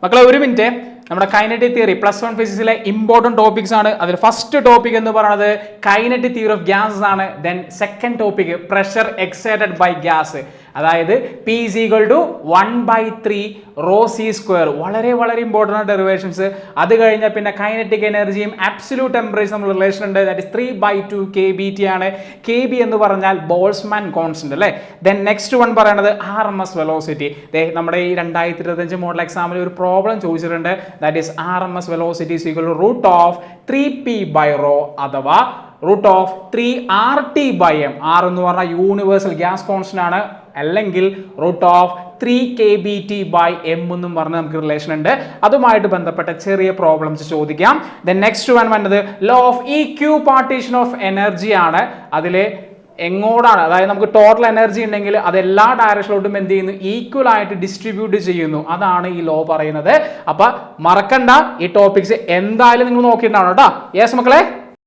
മക്കളെ ഒരു മിനിറ്റ്, നമ്മുടെ കൈനറ്റിക് തിയറി +1 ഫിസിക്സിലെ ഇമ്പോർട്ടന്റ് ടോപ്പിക്സ് ആണ്. അതിൽ ഫസ്റ്റ് ടോപ്പിക് എന്ന് പറയുന്നത് കൈനറ്റിക് തിയറി ഓഫ് ഗ്യാസസ് ആണ്. Then second topic pressure exerted by gas, അതായത് P is equal to 1/3 rho c². വളരെ വളരെ ഇമ്പോർട്ടൻ്റ് ആണ് ഡെറിവേഷൻസ്. അത് കഴിഞ്ഞാൽ പിന്നെ കൈനറ്റിക് എനർജിയും അബ്സല്യൂട്ട് ടെമ്പറേച്ചർ നമ്മൾ റിലേഷൻ ഉണ്ട്. ദാറ്റ് ഇസ് 3/2 kBT ആണ്. KB എന്ന് പറഞ്ഞാൽ ബോൾസ്മാൻ കോൺസ്റ്റന്റ് അല്ലേ. ദെൻ നെക്സ്റ്റ് വൺ പറയുന്നത് RMS വെലോസിറ്റി. നമ്മുടെ ഈ 2025 മോഡൽ എക്സാമിൽ ഒരു പ്രോബ്ലം ചോദിച്ചിട്ടുണ്ട്. That is RMS velocity is equal to √3p/ρ അഥവാ √3RT/m. R എന്ന് പറഞ്ഞാൽ യൂണിവേഴ്സൽ ഗ്യാസ് കോൺസ്റ്റന്റ് ആണ്, അല്ലെങ്കിൽ √3kBT/m എന്നും പറഞ്ഞ് നമുക്ക് റിലേഷൻ ഉണ്ട്. അതുമായിട്ട് ബന്ധപ്പെട്ട ചെറിയ പ്രോബ്ലംസ് ചോദിക്കാം. ദെൻ നെക്സ്റ്റ് വൺ വന്നത് ലോ ഓഫ് ഇക്വിപാർട്ടീഷൻ ഓഫ് എനർജി ആണ്. അതിൽ എങ്ങോട്ടാണ്, അതായത് നമുക്ക് ടോട്ടൽ എനർജി ഉണ്ടെങ്കിൽ അത് എല്ലാ ഡയറക്ഷനിലോട്ടും എന്ത് ചെയ്യുന്നു, ഈക്വൽ ആയിട്ട് ഡിസ്ട്രിബ്യൂട്ട് ചെയ്യുന്നു. അതാണ് ഈ ലോ പറയുന്നത്. അപ്പൊ മറക്കണ്ട, ഈ ടോപ്പിക്സ് എന്തായാലും നിങ്ങൾ നോക്കിയിട്ടുണ്ടാവണം കേട്ടോ. യെസ് മക്കളെ.